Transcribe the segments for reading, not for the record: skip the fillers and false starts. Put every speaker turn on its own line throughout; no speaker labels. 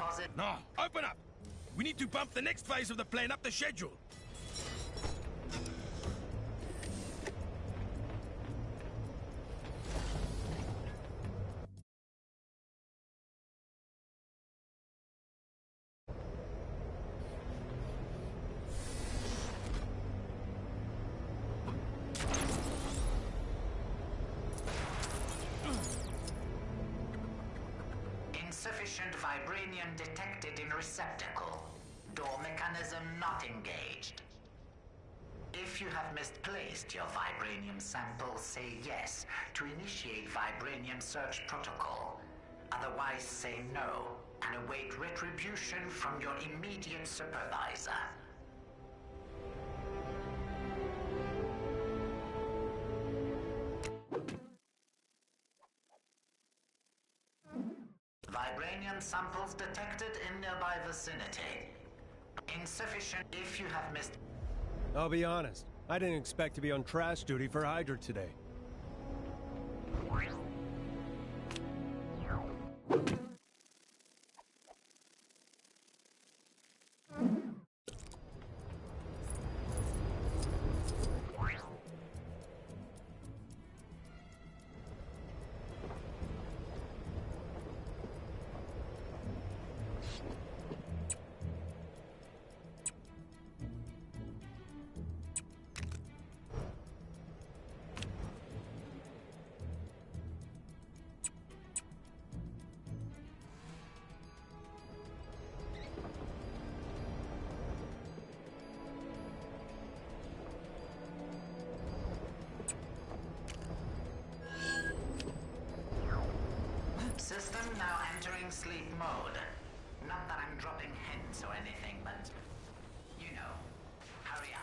deposit.
No, open up! We need to bump the next phase of the plan up the schedule.
Insufficient vibranium detected in receptacle. Door mechanism not engaged. If you have misplaced your vibranium sample, say yes to initiate vibranium search protocol. Otherwise, say no and await retribution from your immediate supervisor. Vibranium samples detected in nearby vicinity. Insufficient if you have missed.
I'll be honest, I didn't expect to be on trash duty for Hydra today.
System now entering sleep mode. Not that I'm dropping hints or anything, but you know, hurry up.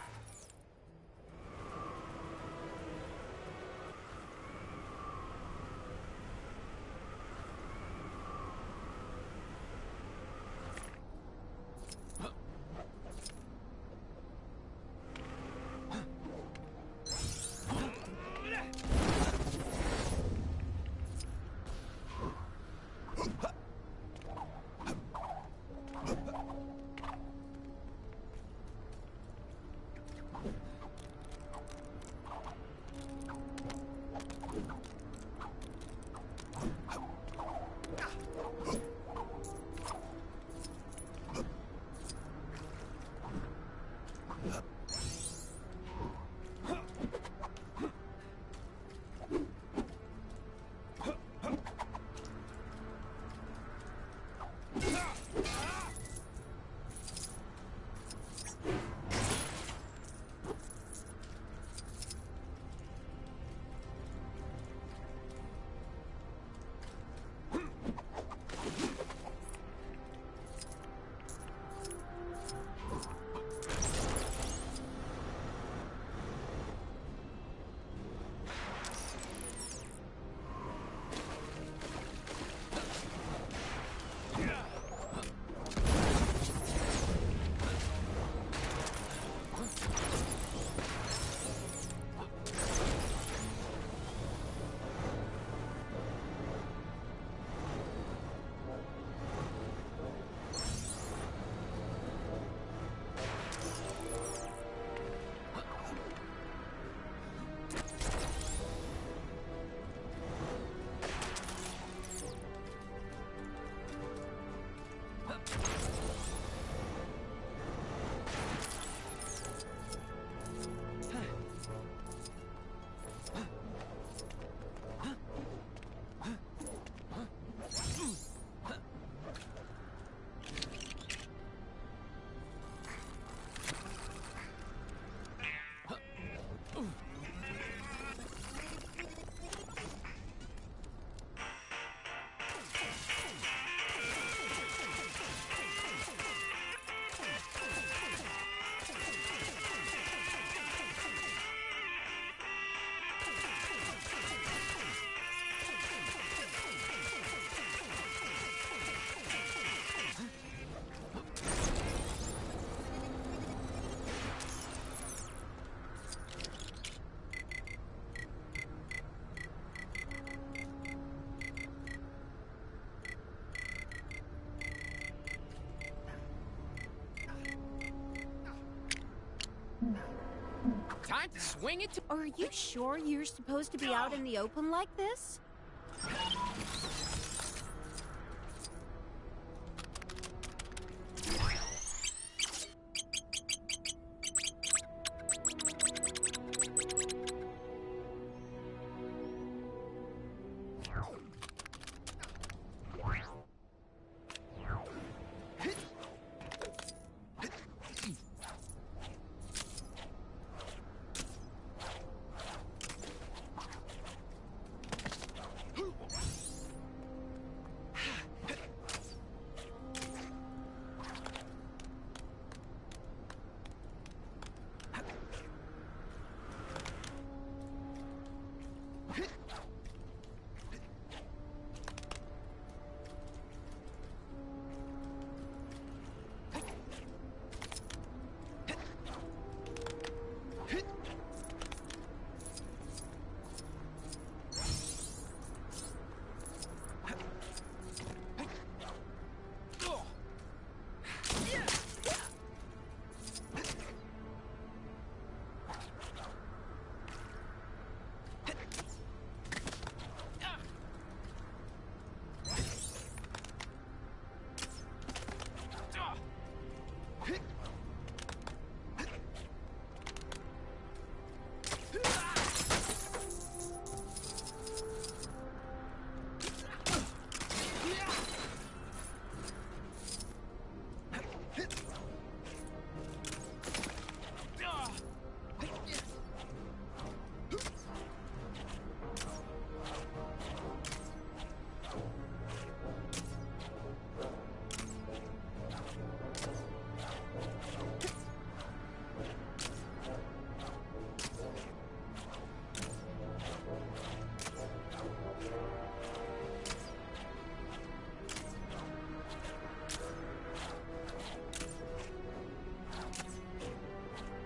Time to swing it to...
Are you sure you're supposed to be out in the open like this?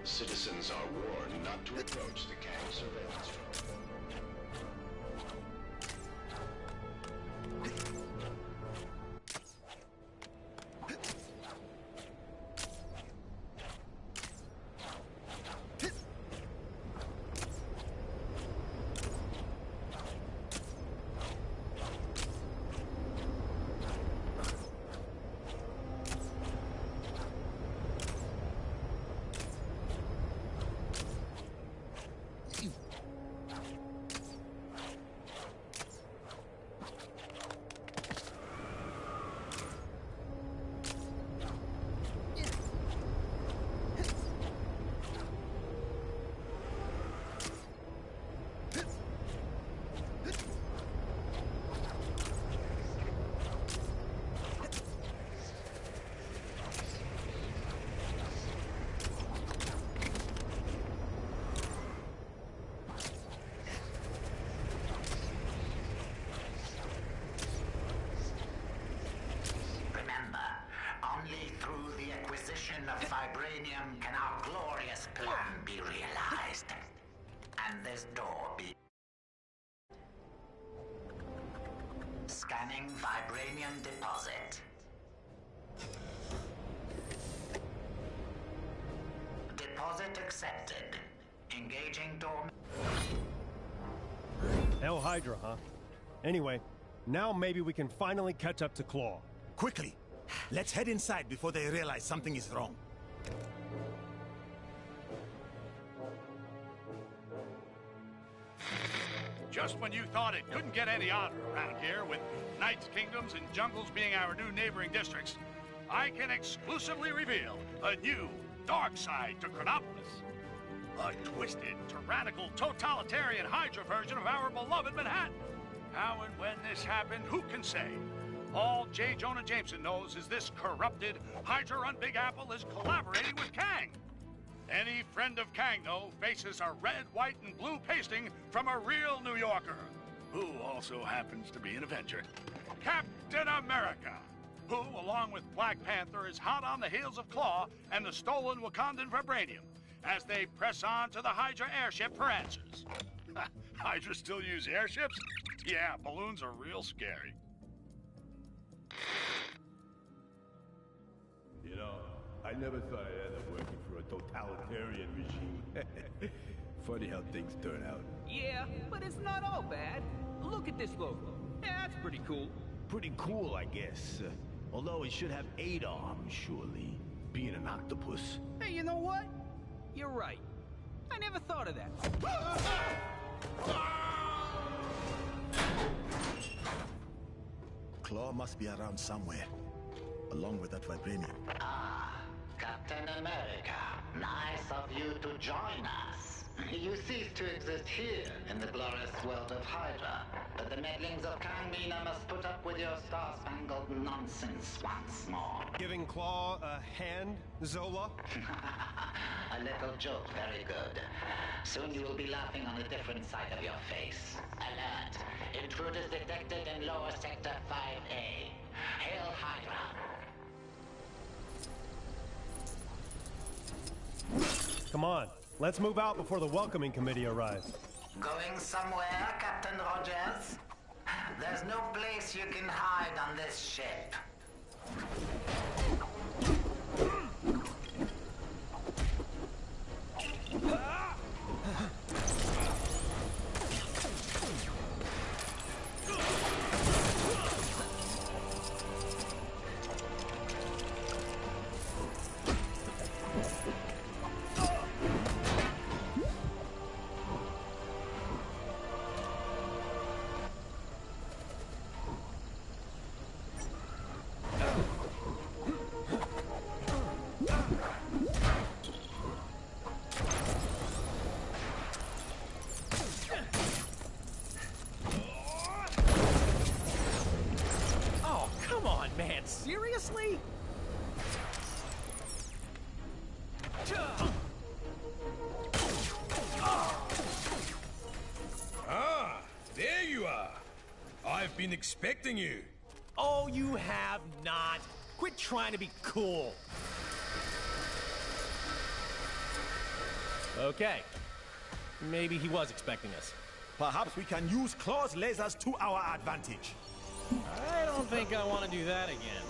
Citizens are warned not to approach the Kang surveillance drone.
Of vibranium can our glorious plan be realized, and this door be... Scanning vibranium deposit. Deposit accepted. Engaging door...
Hell Hydra, huh? Anyway, now maybe we can finally catch up to Claw.
Quickly! Let's head inside before they realize something is wrong.
Just when you thought it couldn't get any odder around here, with Knights' Kingdoms and Jungles being our new neighboring districts, I can exclusively reveal a new dark side to Chronopolis. A twisted, tyrannical, totalitarian Hydra version of our beloved Manhattan. How and when this happened, who can say? All J. Jonah Jameson knows is this corrupted Hydra-run Big Apple is collaborating with Kang. Any friend of Kang, though, faces a red, white, and blue pasting from a real New Yorker, who also happens to be an Avenger. Captain America, who, along with Black Panther, is hot on the heels of Claw and the stolen Wakandan vibranium, as they press on to the Hydra airship for answers. Hydra still use airships? Yeah, balloons are real scary.
You know,
I never thought I'd end up working for a totalitarian regime. Funny how things turn out.
Yeah, but it's not all bad. Look at this logo. Yeah, that's pretty cool.
Pretty cool, I guess. Although it should have 8 arms, surely. Being an octopus.
Hey, you know what? You're right. I never thought of that.
Claw must be around somewhere, along with that vibranium.
Ah, Captain America. Nice of you to join us. You cease to exist here in the glorious world of Hydra, but the meddlings of Kangmina must put up with your star-spangled nonsense once more.
Giving Claw a hand, Zola?
A little joke, very good. Soon you will be laughing on a different side of your face. Alert! Intruders detected in lower sector 5A. Hail Hydra!
Come on, let's move out before the welcoming committee arrives.
Going somewhere, Captain Rogers? There's no place you can hide on this ship.
Oh, come on, man. Seriously?
Ah, there you are. I've been expecting you.
Oh, you have not. Quit trying to be cool. Okay. Maybe he was expecting us.
Perhaps we can use Claw's lasers to our advantage.
I don't think I want to do that again.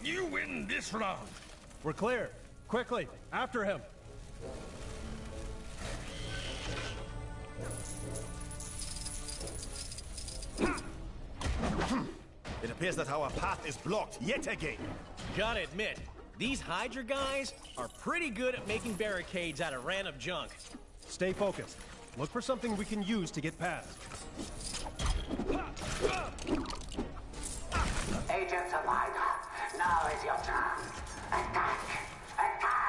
You win this round.
We're clear. Quickly, after him.
It appears that our path is blocked yet again.
Gotta admit, these Hydra guys are pretty good at making barricades out of random junk.
Stay focused. Look for something we can use to get past.
Agents of Hydra, now is your chance. Attack! Attack!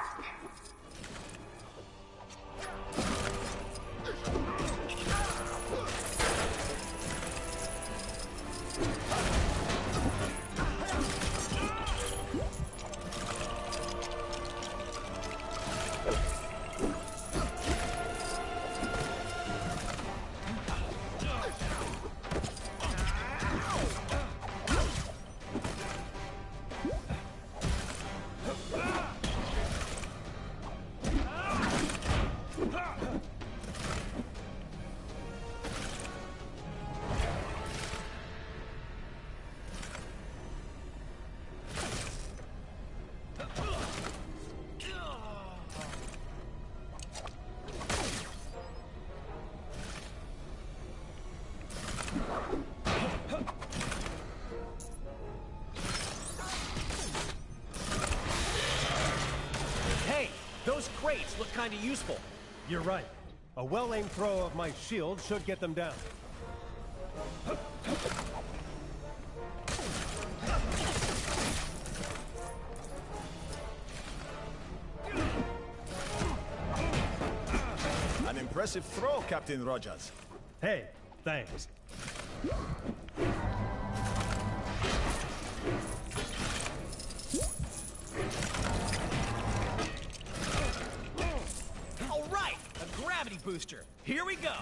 Those crates look kinda useful.
You're right. A well-aimed throw of my shield should get them down.
An impressive throw, Captain Rogers.
Hey, thanks.
All right, a gravity booster. Here we go.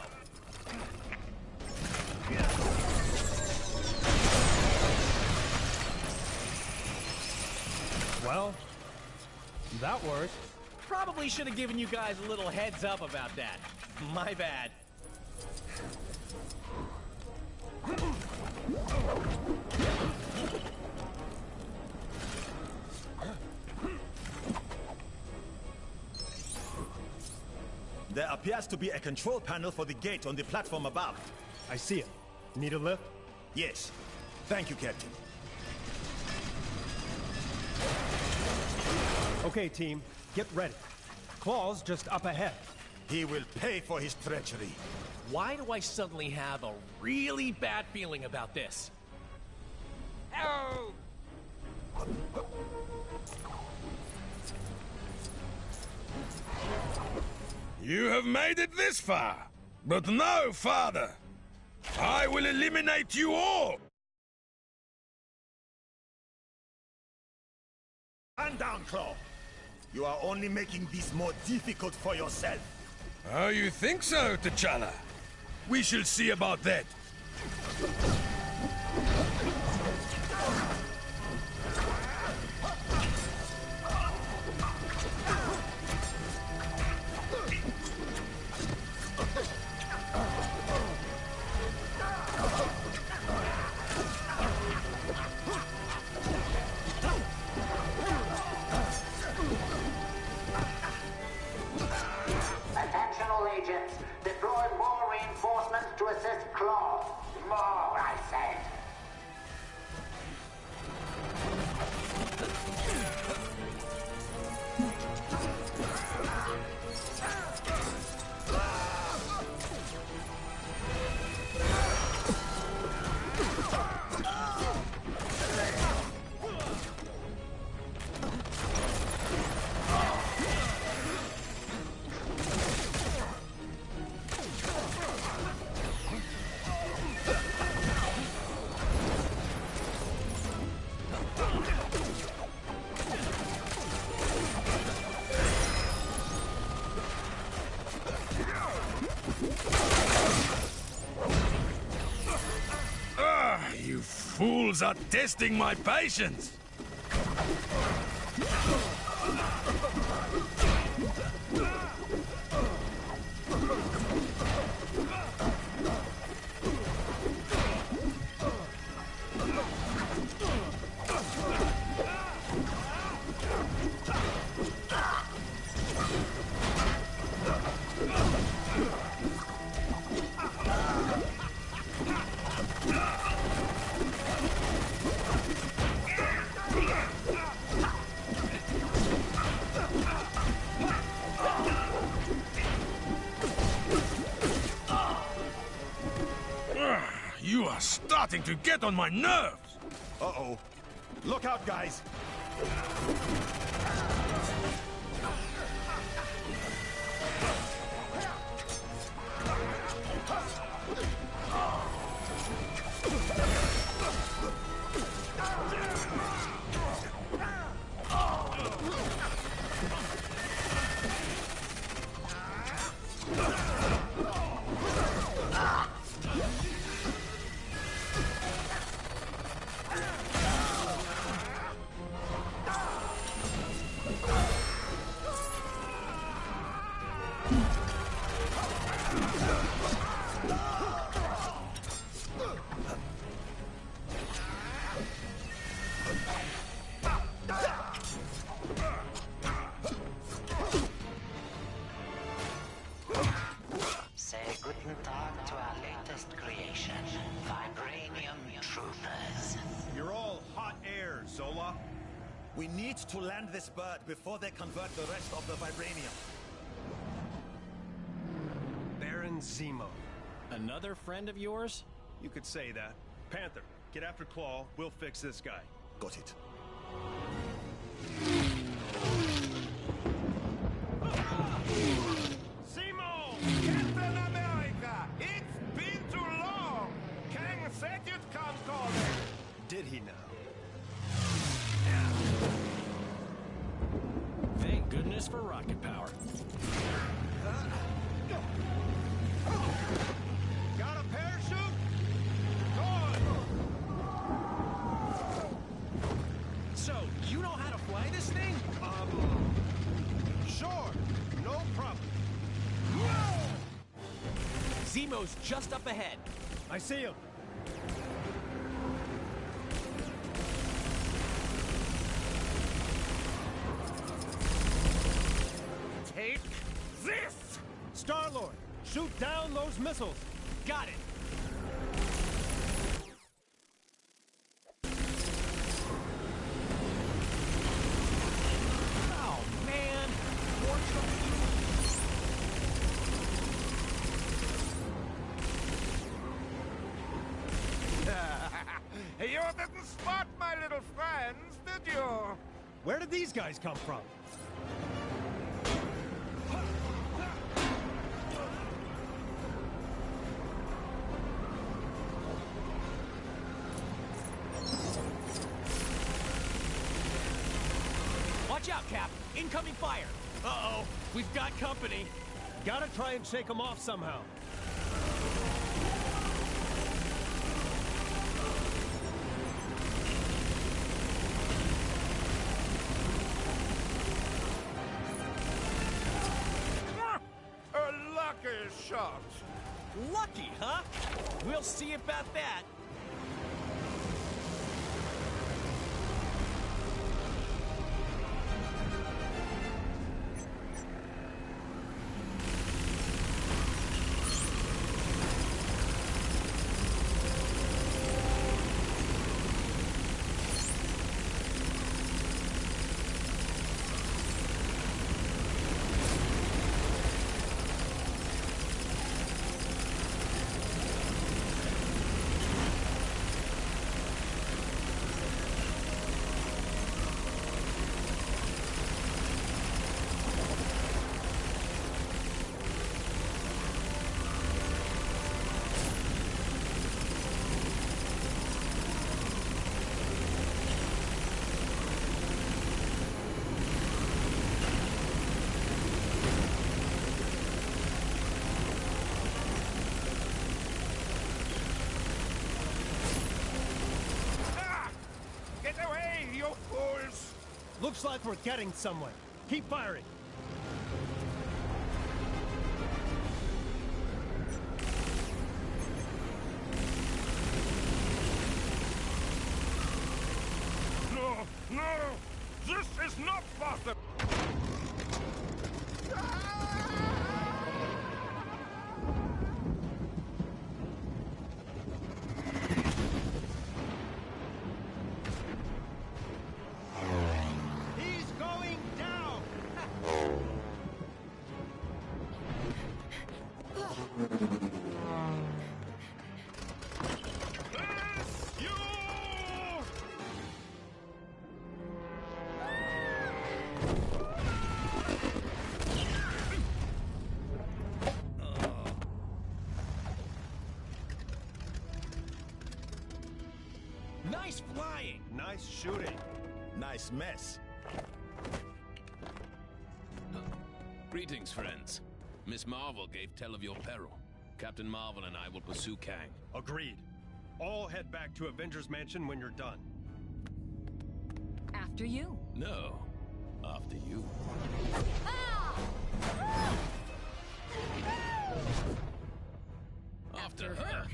Well, that worked.
Probably should have given you guys a little heads up about that. My bad.
There appears to be a control panel for the gate on the platform above.
I see it. Need a lift?
Yes. Thank you, Captain.
Okay, team. Get ready. Claw's just up ahead.
He will pay for his treachery.
Why do I suddenly have a really bad feeling about this? Ow!
You have made it this far, but no farther. I will eliminate you all!
Stand down, Claw. You are only making this more difficult for yourself.
Oh, you think so, T'Challa? We shall see about that.
Attention all agents. Deploy more reinforcements to assist Claw. More, I said.
You fools are testing my patience! starting to get on my nerves!
Uh-oh. Look out, guys!
Say guten Tag to our latest creation, Vibranium Troopers.
You're all hot air, Zola. We need to land this bird before they convert the rest of the vibranium.
Baron Zemo.
Another friend of yours?
You could say that. Panther, get after Claw. We'll fix this guy.
Got it.
Zemo! Captain America! It's been too long! Kang said you'd come calling!
Did he now?
Thank goodness for rocket power.
Got a parachute? Good!
So, you know how to fly this thing?
Sure, no problem.
Zemo's just up ahead.
I see him.
Take this!
Star-Lord, shoot down those missiles.
Got it. Oh, man.
You didn't spot my little friends, did you?
Where did these guys come from?
Watch out, Cap. Incoming fire. Uh-oh. We've got company.
Gotta try and shake them off somehow.
A lucky shot.
Lucky, huh? We'll see about that.
Get away, you fools!
Looks like we're getting somewhere. Keep firing.
No, no! This is not possible!
He's going down!
Nice flying!
Nice shooting.
Nice mess.
Greetings, friends. Miss Marvel gave tell of your peril. Captain Marvel and I will pursue Kang.
Agreed. All head back to Avengers Mansion when you're done.
After you.
No, after you. After her.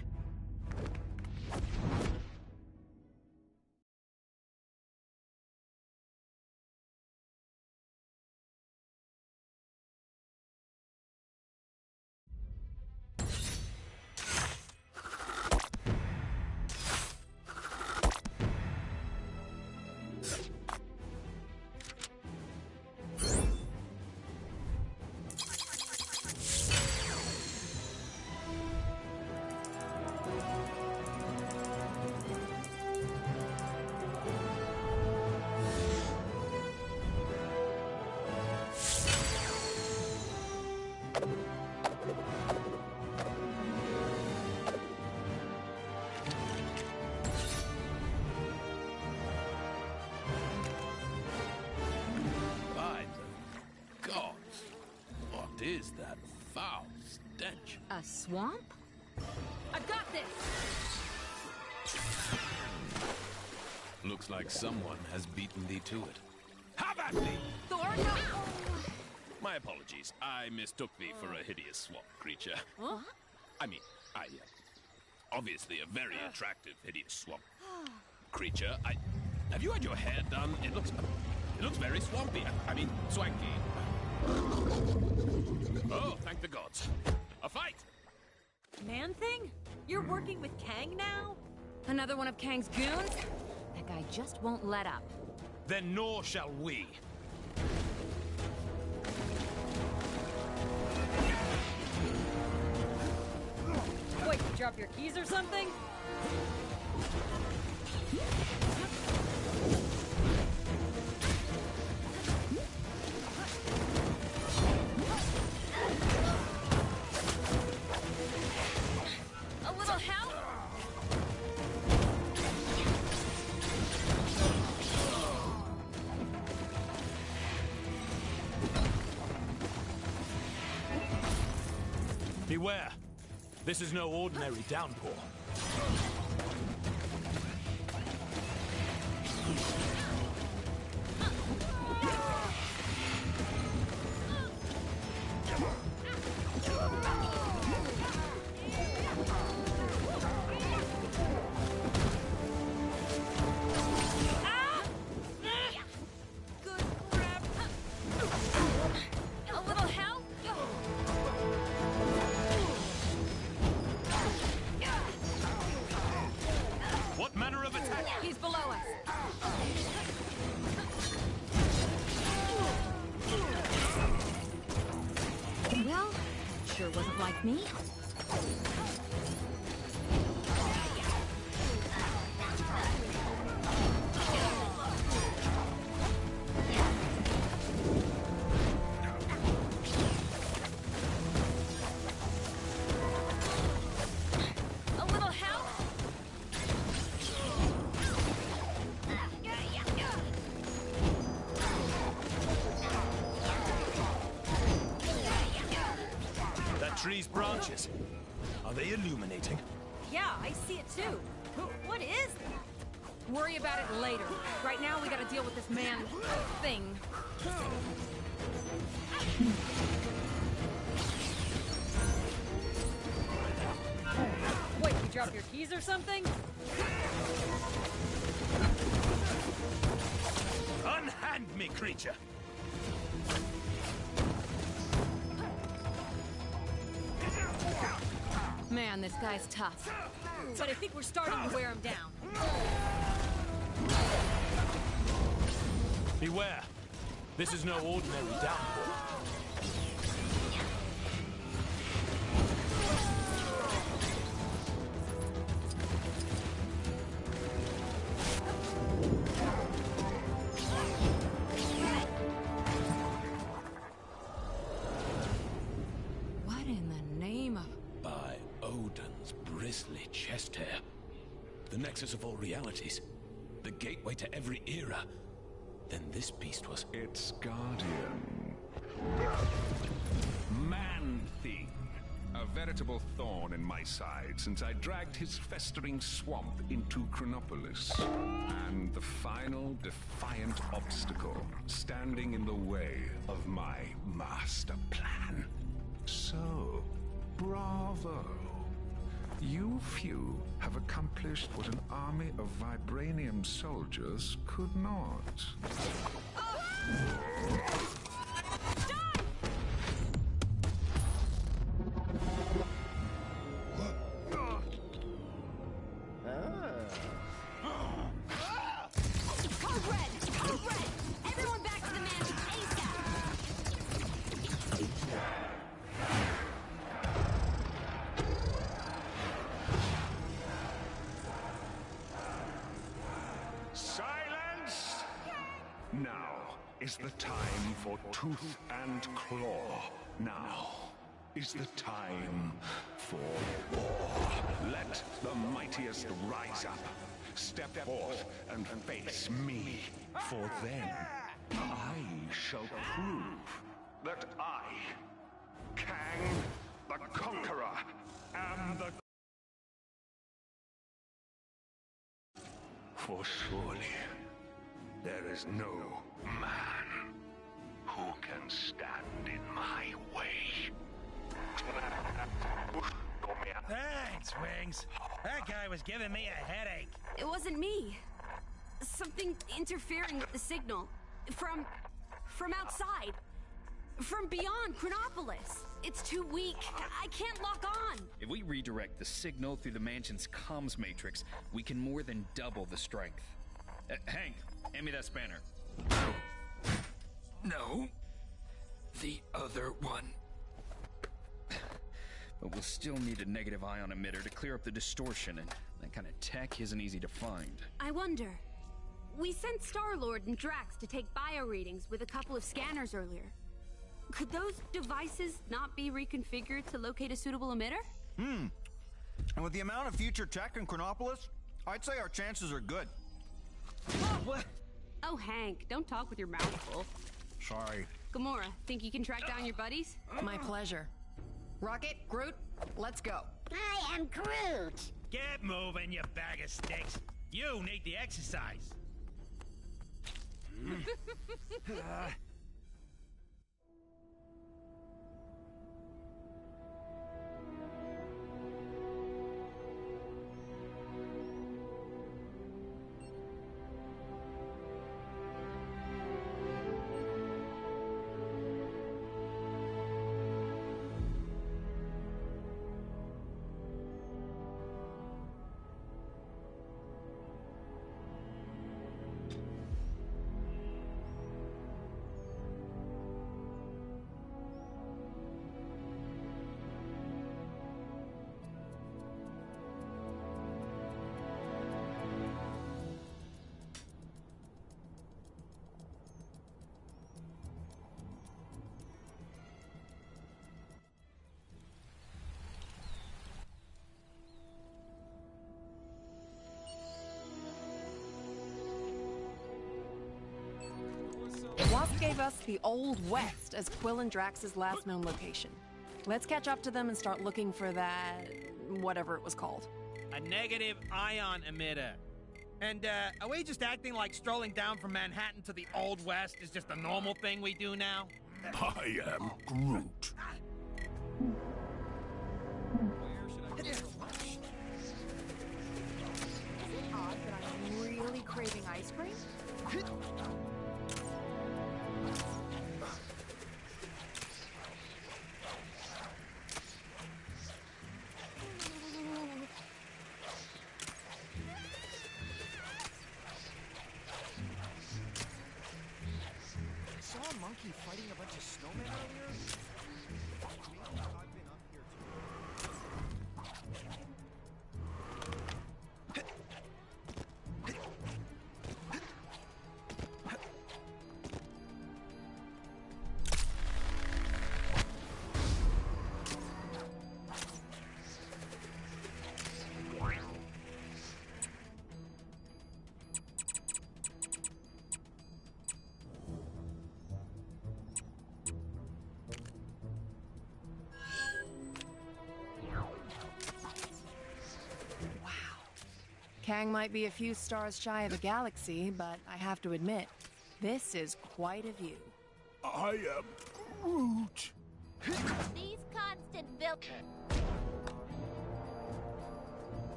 By the gods, what is that foul stench?
A swamp? I've got this!
Looks like someone has beaten thee to it. Have at thee!
Thor, no!
My apologies. I mistook thee for a hideous swamp creature.
Huh?
I mean, obviously a very attractive hideous swamp creature. Have you had your hair done? It looks very swampy. I mean, swanky. Oh, thank the gods. A fight!
Man-Thing? You're working with Kang now? Another one of Kang's goons? That guy just won't let up.
Then nor shall we.
Wait, you drop your keys or something? A little help?
Beware. This is no ordinary downpour.
Good grab. A little help?
What manner of attack?
He's below us. Well, sure wasn't like me. A little help?
That tree's branches. Are they illuminating?
Yeah, I see it too. What is that? Worry about it later. Right now, we gotta deal with this man thing. Wait, you dropped your keys or something?
Unhand me, creature!
Man, this guy's tough. But I think we're starting to wear him down.
Beware. This is no ordinary downpour.
What in the name of...
By Odin's bristly chest hair. The nexus of all realities, the gateway to every era, then this beast was...
Its guardian. Man-thing. A veritable thorn in my side since I dragged his festering swamp into Chronopolis. And the final defiant obstacle standing in the way of my master plan. So, bravo. You few have accomplished what an army of vibranium soldiers could not. Silence! Now is the time for tooth and claw. Now is the time for war. Let the mightiest rise up. Step forth and face me. For then I shall prove that I, Kang the Conqueror, am the... For surely there is no man who can stand in my way.
Thanks, Wings. That guy was giving me a headache.
It wasn't me. Something interfering with the signal. From outside. From beyond Chronopolis. It's too weak. I can't lock on.
If we redirect the signal through the mansion's comms matrix, we can more than double the strength. Hank, hand me that spanner.
No. The other one.
But we'll still need a negative ion emitter to clear up the distortion, and that kind of tech isn't easy to find.
I wonder. We sent Star-Lord and Drax to take bio readings with a couple of scanners earlier. Could those devices not be reconfigured to locate a suitable emitter?
And with the amount of future tech in Chronopolis, I'd say our chances are good.
What? Oh, Hank, don't talk with your mouth full.
Sorry.
Gamora, think you can track down your buddies?
My pleasure. Rocket, Groot, let's go.
I am Groot.
Get moving, you bag of sticks. You need the exercise.
Wasp gave us the Old West as Quill and Drax's last known location. Let's catch up to them and start looking for that... whatever it was called.
A negative ion emitter. And, are we just acting like strolling down from Manhattan to the Old West is just a normal thing we do now?
I am Groot.
Is it odd that I'm really craving ice cream?
Saw a monkey fighting a bunch of snowmen earlier? Maybe I've been up here too.
Kang might be a few stars shy of a galaxy, but I have to admit, this is quite a view.
I am Groot.
These constant build...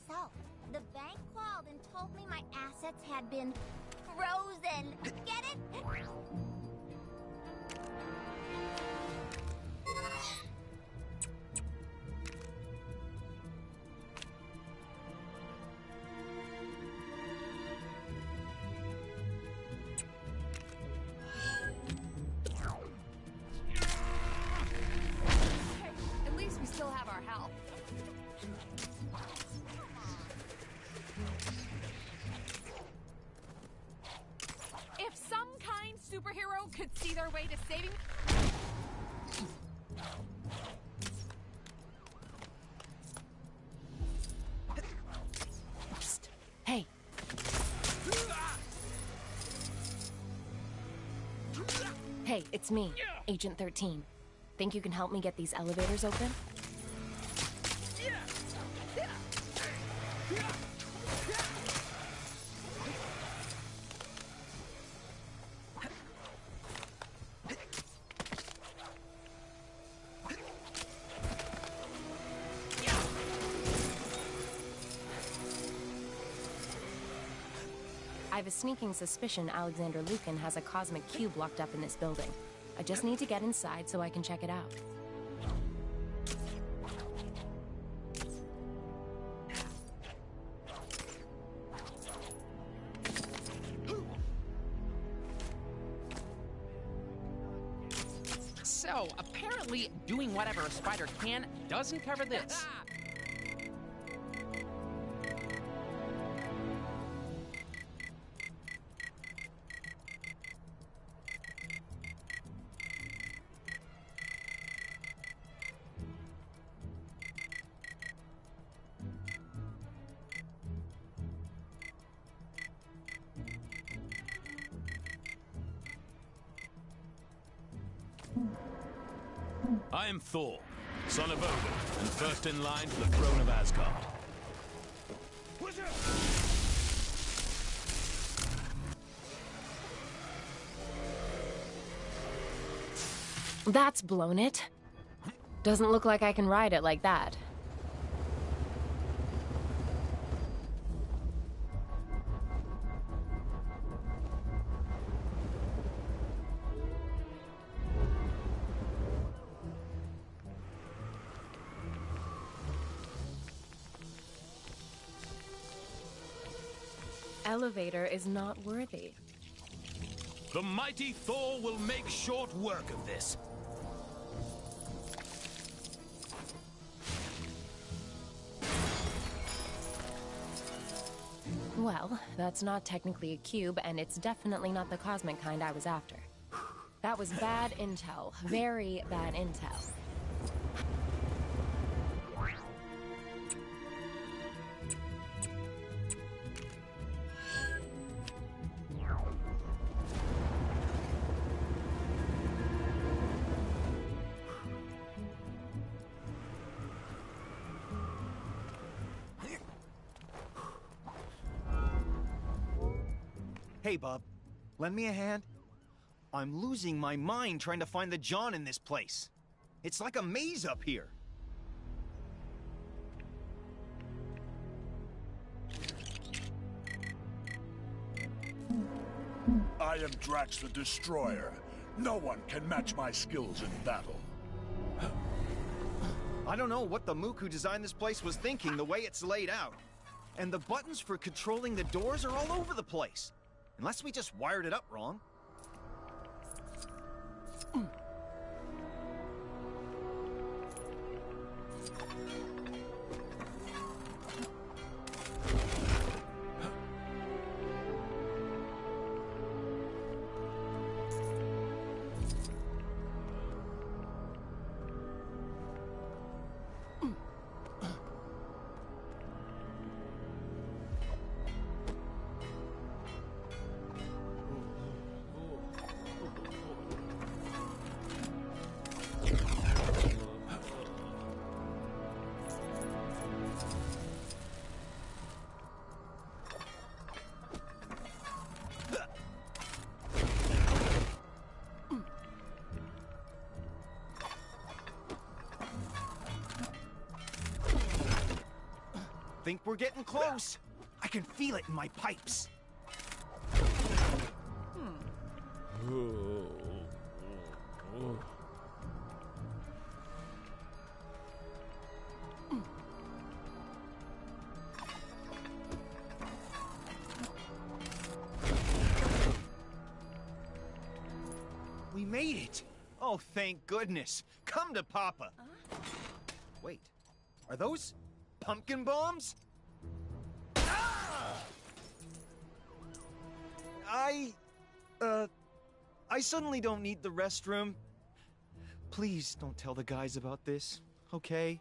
So, the bank called and told me my assets had been frozen. Get it?
At least we still have our help.
If some kind superhero could see their way to saving...
Psst. Hey. Hey, it's me, Agent 13. Think you can help me get these elevators open? I have a sneaking suspicion Alexander Lucan has a cosmic cube locked up in this building. I just need to get inside so I can check it out.
So, apparently, doing whatever a spider can doesn't cover this.
I am Thor, son of Odin, and first in line for the throne of Asgard.
That's blown it. Doesn't look like I can ride it like that. Elevator is not worthy.
The mighty Thor will make short work of this.
Well, that's not technically a cube, and it's definitely not the cosmic kind I was after. That was bad intel. Very bad intel.
Hey, bub. Lend me a hand? I'm losing my mind trying to find the John in this place. It's like a maze up here.
I am Drax the Destroyer. No one can match my skills in battle.
I don't know what the mook who designed this place was thinking the way it's laid out. And the buttons for controlling the doors are all over the place. Unless we just wired it up wrong. think we're getting close. I can feel it in my pipes. We made it! Oh, thank goodness. Come to Papa. Wait, are those pumpkin bombs? I suddenly don't need the restroom. Please don't tell the guys about this, okay?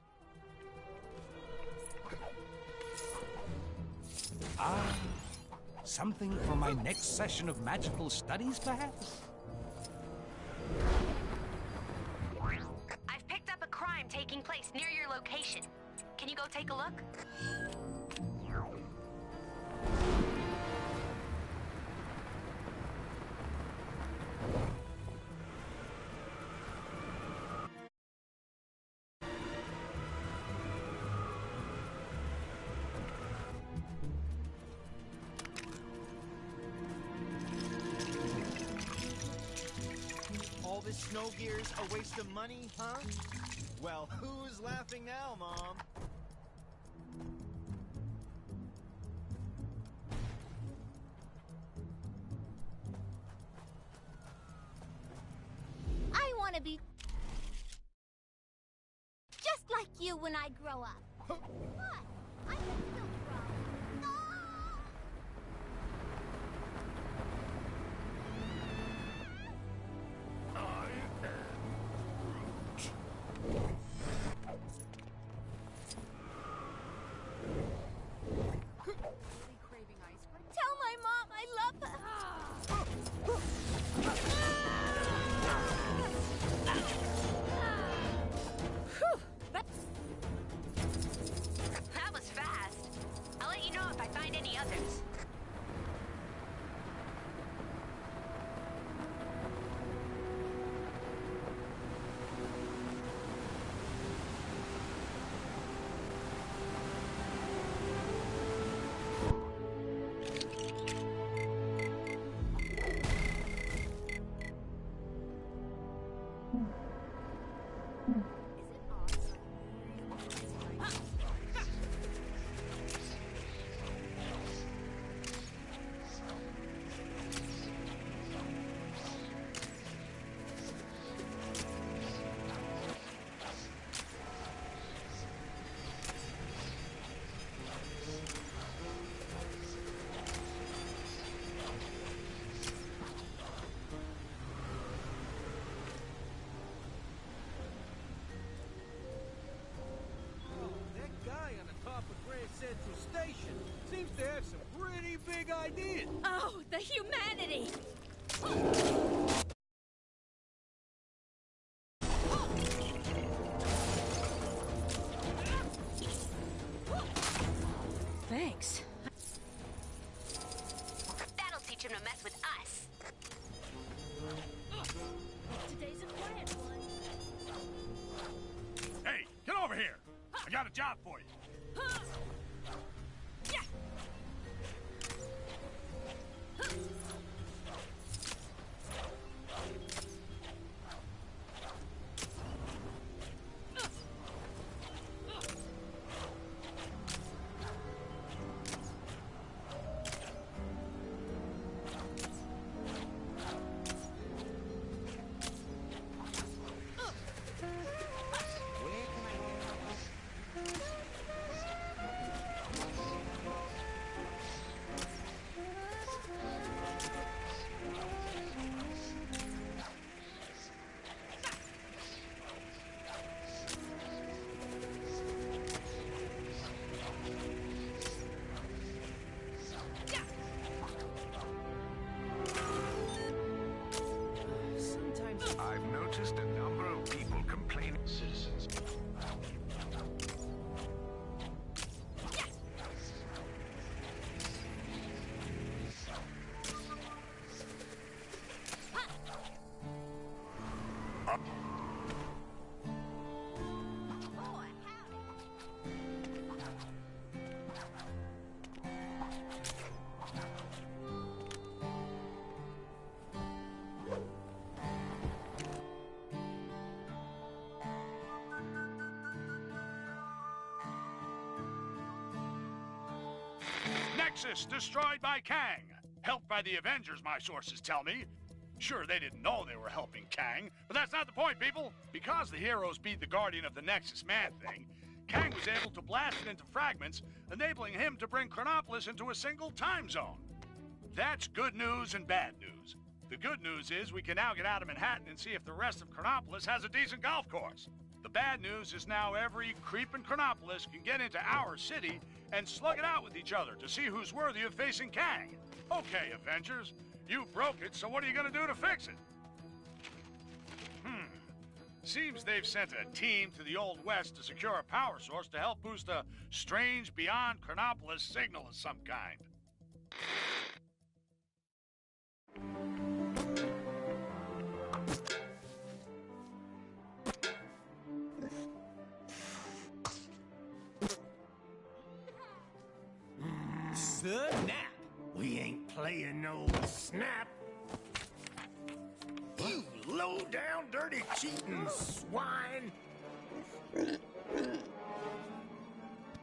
Something for my next session of magical studies, perhaps?
I've picked up a crime taking place near your location. Can you go take a look?
All this snow gear's a waste of money, huh? Well, who's laughing now, Mom?
I want to be just like you when I grow up. What? I can still grow. Tell my mom I love her.
That was fast. I'll let you know if I find any others.
That guy on the top of Grand Central Station seems to have some pretty big ideas.
Oh, the humanity! Thanks. That'll teach him to mess with us. Today's a quiet one.
Hey, get over here! I got a job for you. Nexus destroyed by Kang. Helped by the Avengers, my sources tell me. Sure, they didn't know they were helping Kang, but that's not the point, people. Because the heroes beat the Guardian of the Nexus Man-Thing, Kang was able to blast it into fragments, enabling him to bring Chronopolis into a single time zone. That's good news and bad news. The good news is we can now get out of Manhattan and see if the rest of Chronopolis has a decent golf course. The bad news is now every creep in Chronopolis can get into our city and slug it out with each other to see who's worthy of facing Kang. Okay, Avengers, you broke it, so what are you gonna do to fix it? Seems they've sent a team to the Old West to secure a power source to help boost a strange beyond Chronopolis signal of some kind.
Snap! We ain't playing no snap. You low-down, dirty, cheating swine!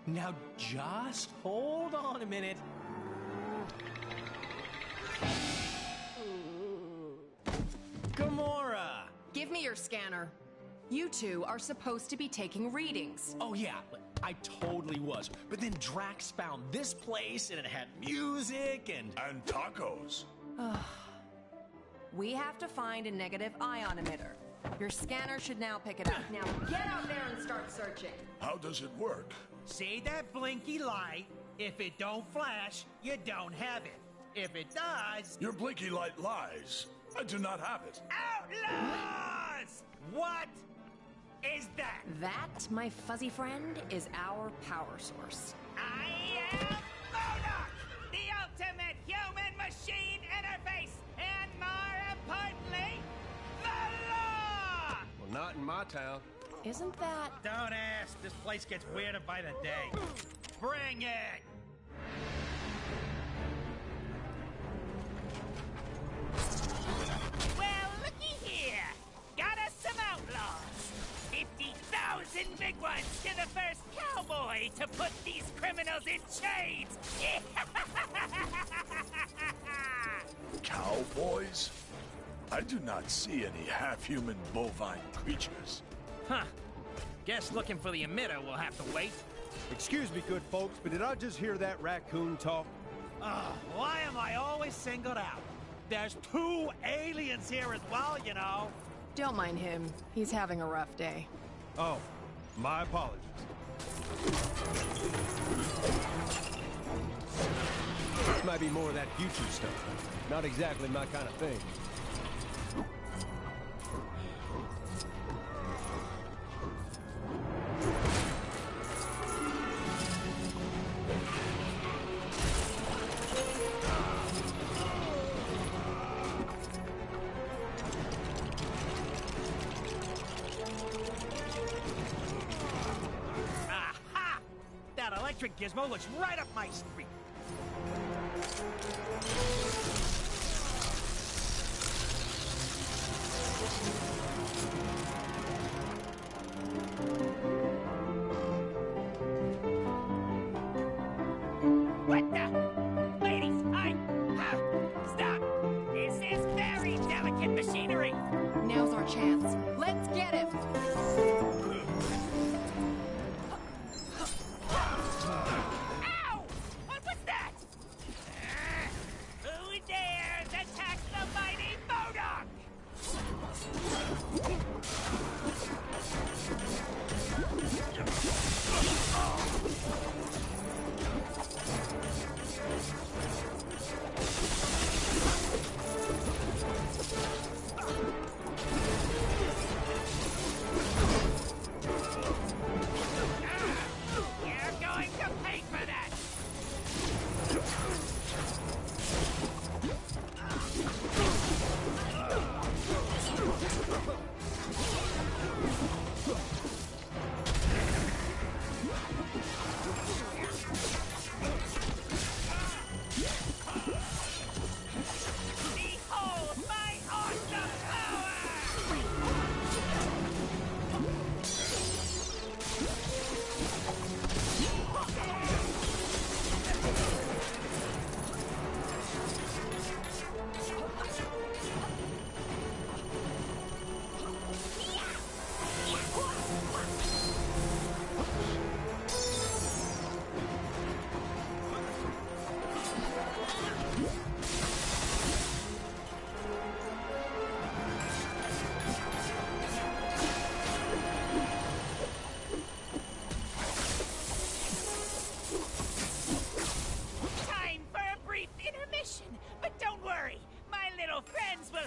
Now just hold on a minute. Gamora!
Give me your scanner. You two are supposed to be taking readings.
Oh yeah, I totally was. But then Drax found this place and it had music and
tacos.
We have to find a negative ion emitter. Your scanner should now pick it up. Now get out there and start searching.
How does it work?
See that blinky light? If it don't flash, you don't have it. If it does...
Your blinky light lies. I do not have it.
Outlaws! What is that?
That, my fuzzy friend, is our power source.
I am Modok, the ultimate human-machine interface, and more importantly, the law!
Well, not in my town.
Isn't that...
Don't ask. This place gets weirder by the day. Bring it!
Well, looky here. Got us some outlaws. 50,000 big ones to the first cowboy to put these criminals in chains.
Cowboys? I do not see any half-human bovine creatures.
Huh. Guess looking for the emitter will have to wait.
Excuse me, good folks, but did I just hear that raccoon talk?
Why am I always singled out? There's 2 aliens here as well, you know.
Don't mind him. He's having a rough day.
Oh, my apologies. This might be more of that future stuff. Not exactly my kind of thing.
Aha! That electric gizmo looks right up my street.
What the? Ladies, stop! This is very delicate machinery.
Now's our chance. Let's get him!
Ow! What was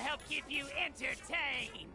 help keep you entertained.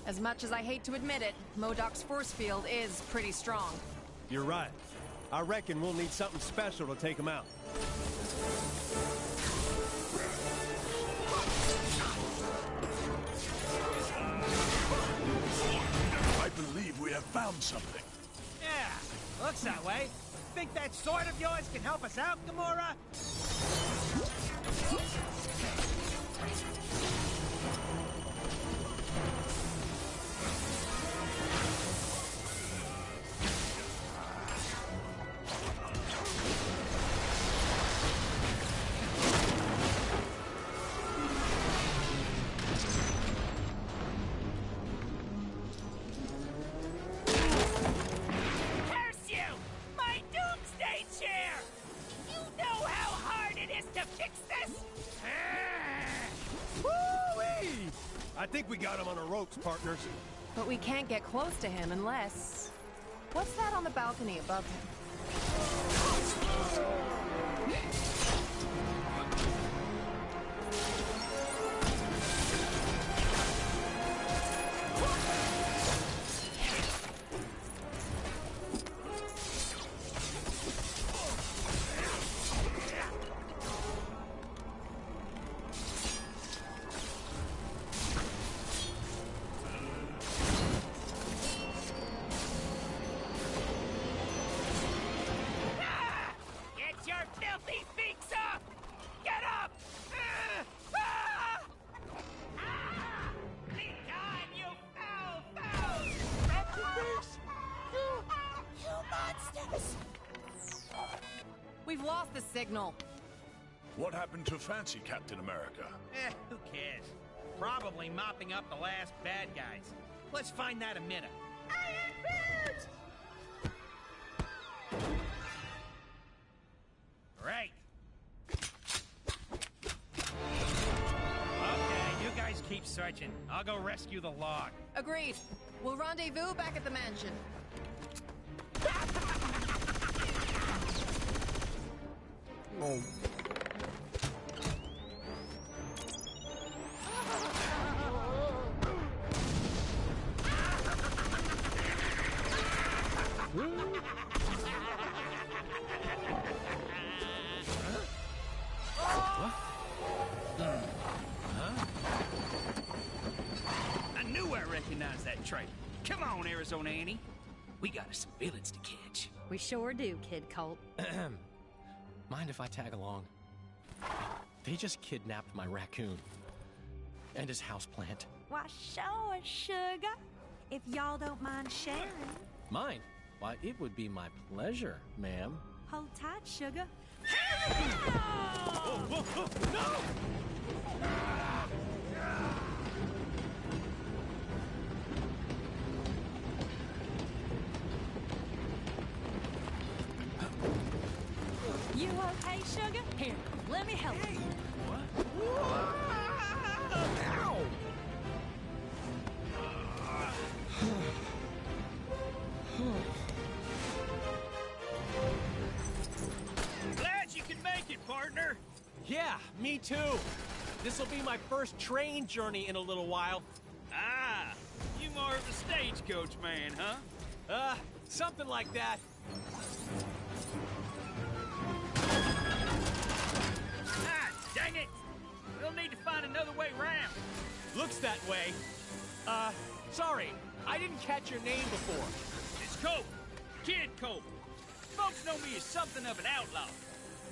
As much as I hate to admit it, MODOK's force field is pretty strong.
You're right. I reckon we'll need something special to take him out.
I believe we have found something.
Yeah, looks that way. Think that sword of yours can help us out, Gamora?
I think we got him on our ropes, partners.
But we can't get close to him unless... What's that on the balcony above him? We've lost the signal.
What happened to Fancy Captain America?
Who cares? Probably mopping up the last bad guys. Let's find that emitter. Right. Okay, you guys keep searching. I'll go rescue the log.
Agreed. We'll rendezvous back at the mansion.
Oh.
train. Come on, Arizona Annie. We got us some villains to catch.
We sure do, Kid Colt.
Mind if I tag along? They just kidnapped my raccoon. And his houseplant.
Why, sure, sugar. If y'all don't mind sharing.
Mine? Why, it would be my pleasure, ma'am.
Hold tight, sugar.
Whoa, whoa, whoa, no!
You okay, sugar? Here, let me help you.
Ow!
Glad you can make it, partner.
Yeah, me too. This'll be my first train journey in a little while.
Ah, you more of a stagecoach man, huh?
Something like that.
Ah, dang it! We'll need to find another way round.
Looks that way. Sorry, I didn't catch your name before.
It's Colt. Kid Colt. Folks know me as something of an outlaw.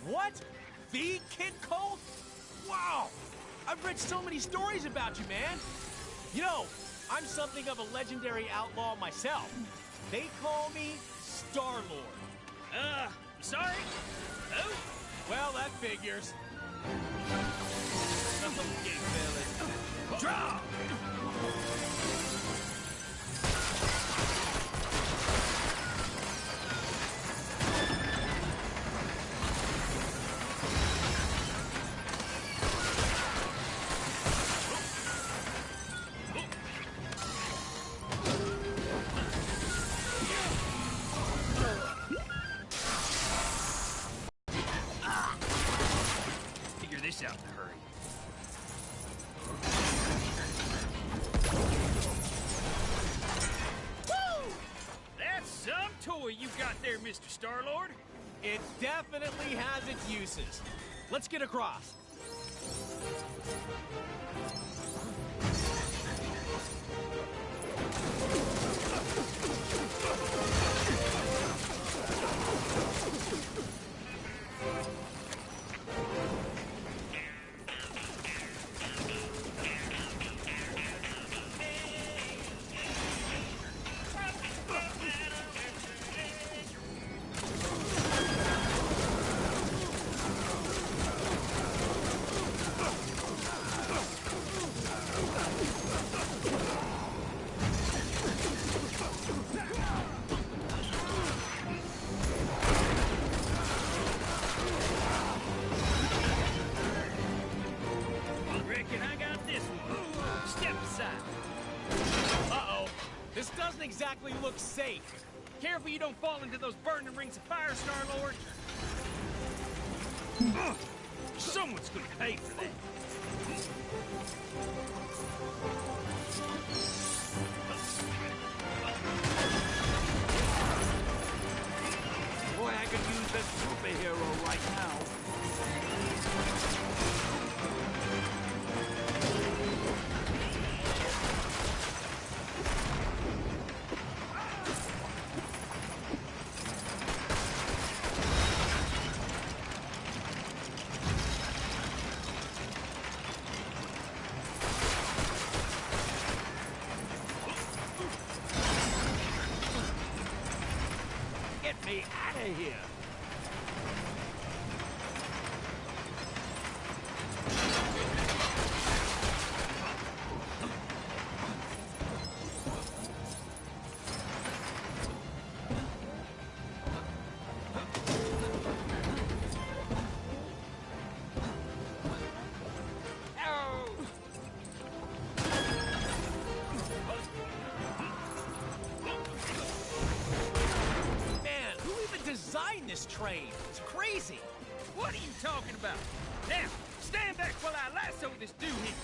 What? The Kid Colt? Wow! I've read so many stories about you, man. You know, I'm something of a legendary outlaw myself. They call me Star-Lord.
Sorry? Oh?
Well, that figures.
Okay, fellas. Draw! Figure this out in a hurry. Woo! That's some toy you got there, Mr. Star-Lord.
It definitely has its uses. Let's get across.
Reckon I got this one. Step aside.
Uh-oh. This doesn't exactly look safe.
Careful you don't fall into those burning rings of fire, Star-Lord. Someone's gonna pay for that.
Boy, I could use a superhero right now. Get me out of here!
Man, who even designed this train? It's crazy.
What are you talking about? Now, stand back while I lasso this dude here.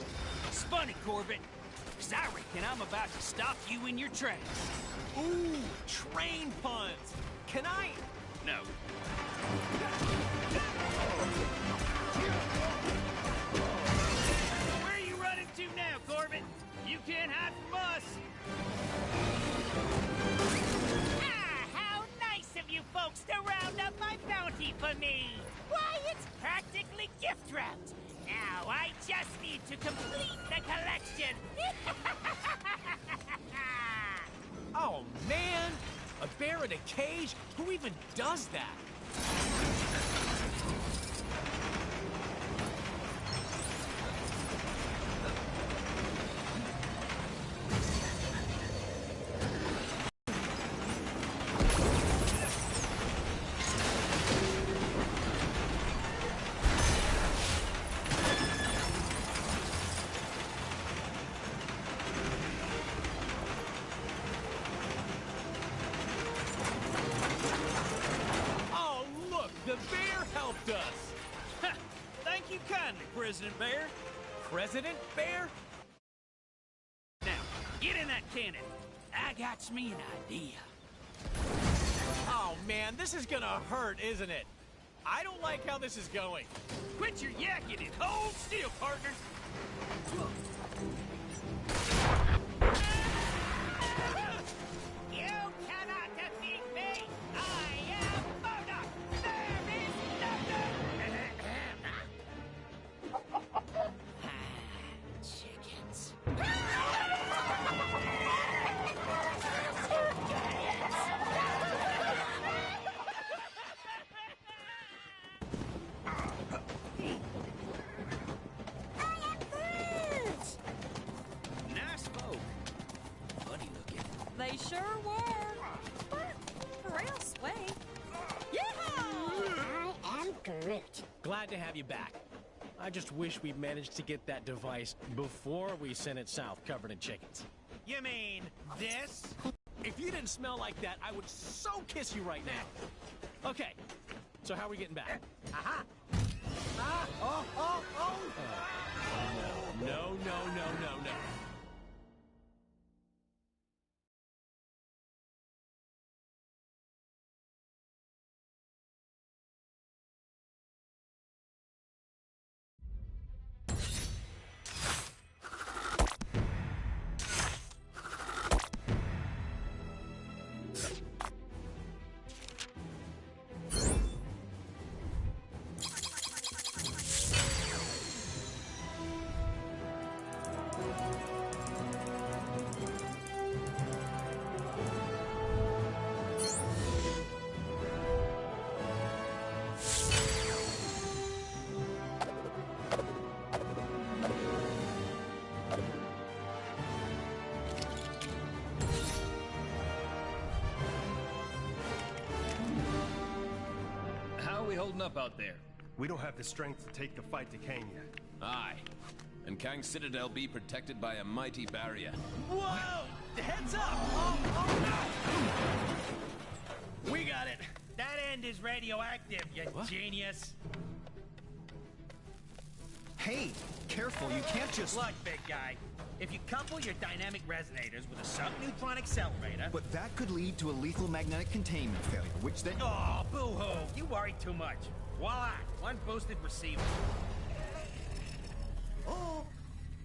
Colt. It's funny, Corbett, 'cause I reckon I'm about to stop you in your tracks.
Ooh, train puns. Can I?
No.
Where are you running to now, Corbett? You can't hide from us. Ah, how nice of you folks to round up my bounty for me. Why, it's practically gift wrapped. Now I just need to complete the collection.
Oh, man! A bear in a cage? Who even does that?
Thank you kindly, President Bear.
President Bear?
Now, get in that cannon. I got me an idea.
Oh, man, this is gonna hurt, isn't it? I don't like how this is going.
Quit your yakking and hold still, partner. You cannot defeat me! I am Murdoch! There is nothing! Chickens.
Nice folk. Funny looking.
They sure were. But real sweet. Yeehaw!
I am Groot.
Glad to have you back. I just wish we'd managed to get that device before we sent it south covered in chickens.
You mean this?
If you didn't smell like that, I would so kiss you right now. Okay, so how are we getting back?
Aha! Ah! Oh, oh, oh!
No.
How are we holding up out there?
We don't have the strength to take the fight to Kane yet.
Aye. And Kang's Citadel be protected by a mighty barrier.
Whoa! Heads up! Oh, no! We got it. That end is radioactive, you genius.
Hey, careful, you can't just...
Look, big guy. If you couple your dynamic resonators with a subneutron accelerator...
But that could lead to a lethal magnetic containment failure, which then...
Oh, boo-hoo! You worry too much. Voila! One boosted receiver.
Oh,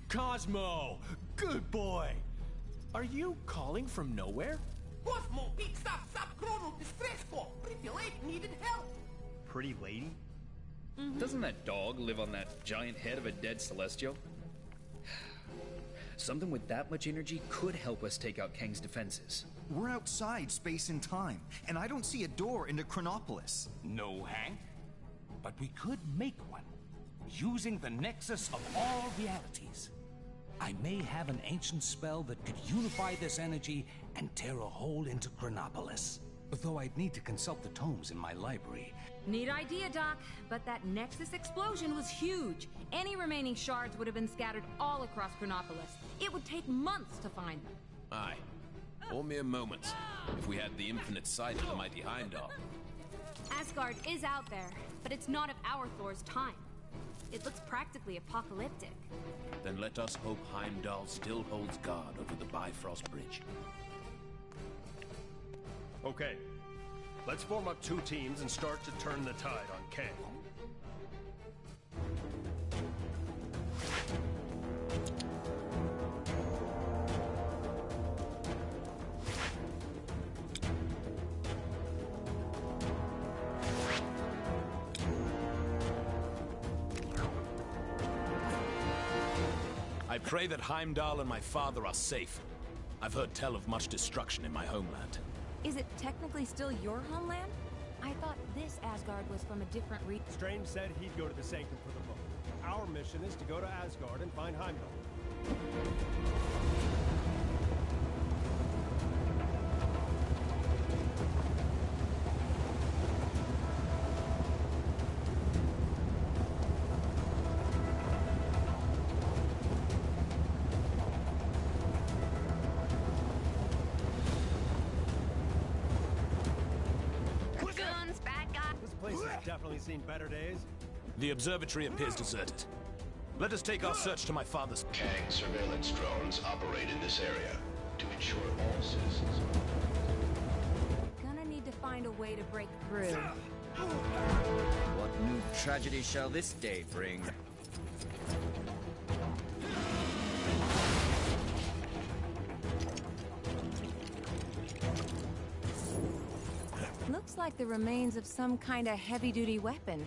Cosmo! Good boy! Are you calling from nowhere?
Cosmo picks up subchronal distressful. Pretty late needed help.
Pretty lady?
Doesn't that dog live on that giant head of a dead Celestial? Something with that much energy could help us take out Kang's defenses.
We're outside space and time, and I don't see a door into Chronopolis.
No, Hank. But we could make one, using the nexus of all realities. I may have an ancient spell that could unify this energy and tear a hole into Chronopolis. Though I'd need to consult the tomes in my library.
Neat idea, Doc, but that Nexus explosion was huge. Any remaining shards would have been scattered all across Chronopolis. It would take months to find them.
Aye. Or mere moments, if we had the infinite sight of the mighty Heimdall.
Asgard is out there, but it's not of our Thor's time.
It looks practically apocalyptic.
Then let us hope Heimdall still holds guard over the Bifrost Bridge.
Okay. Let's form up 2 teams and start to turn the tide on Kang.
I pray that Heimdall and my father are safe. I've heard tell of much destruction in my homeland.
Is it technically still your homeland? I thought this Asgard was from a different region.
Strange said he'd go to the Sanctum for the moment. Our mission is to go to Asgard and find Heimdall. Definitely seen better days.
The observatory appears deserted. Let us take our search to my father's...
Kang surveillance drones operate in this area to ensure all citizens...
Gonna need to find a way to break through.
What new tragedy shall this day bring?
Looks like the remains of some kind of heavy-duty weapon.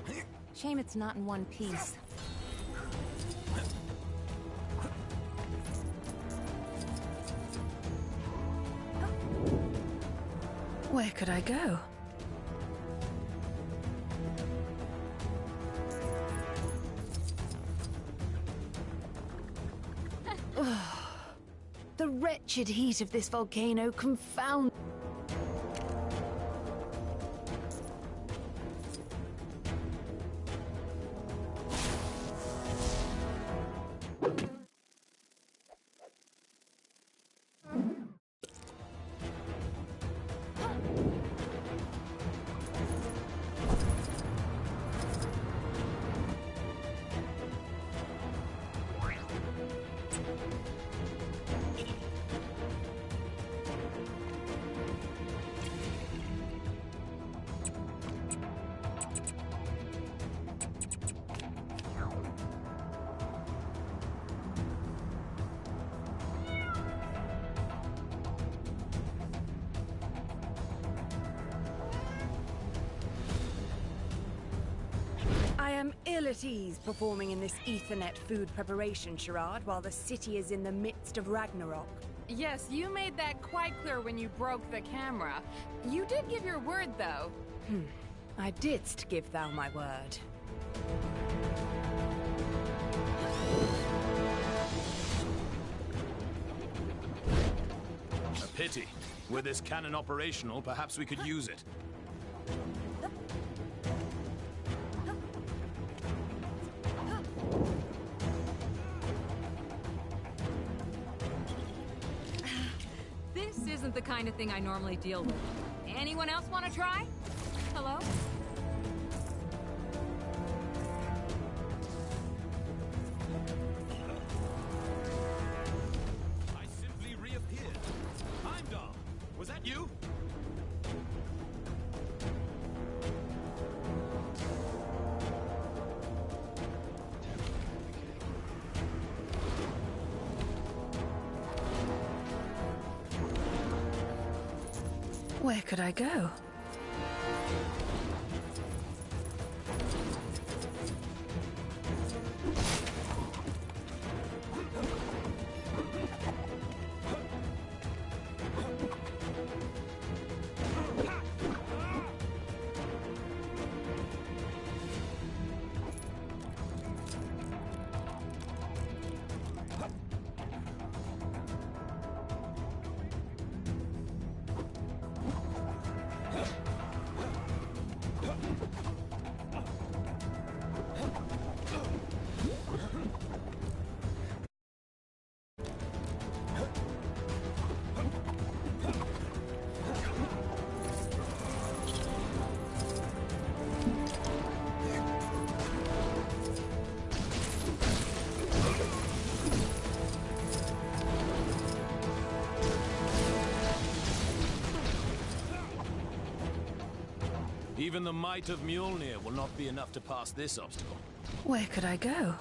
Shame it's not in one piece. Where could I go? The wretched heat of this volcano confounds...
I am ill at ease performing in this Ethernet food preparation charade while the city is in the midst of Ragnarok.
Yes, you made that quite clear when you broke the camera. You did give your word, though.
I didst give thou my word.
A pity. Were this cannon operational, perhaps we could use it.
This isn't the kind of thing I normally deal with. Anyone else want to try? Hello?
I simply reappeared. Heimdall, was that you?
Where could I go?
Even the might of Mjolnir will not be enough to pass this obstacle.
Where could I go?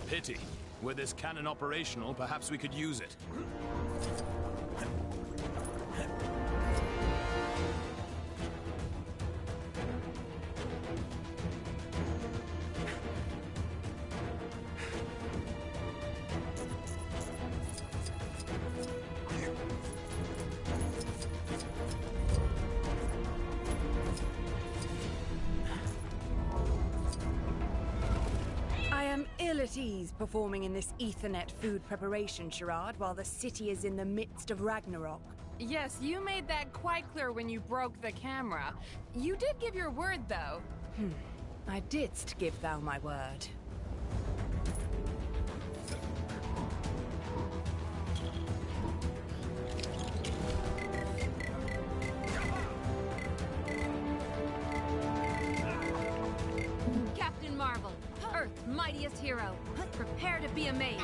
Pity. Were this cannon operational, perhaps we could use it.
Ill at ease performing in this Ethernet food preparation charade while the city is in the midst of Ragnarok.
Yes, you made that quite clear when you broke the camera. You did give your word, though.
I didst give thou my word.
Captain Marvel, Earth's mightiest hero, prepare to be amazed.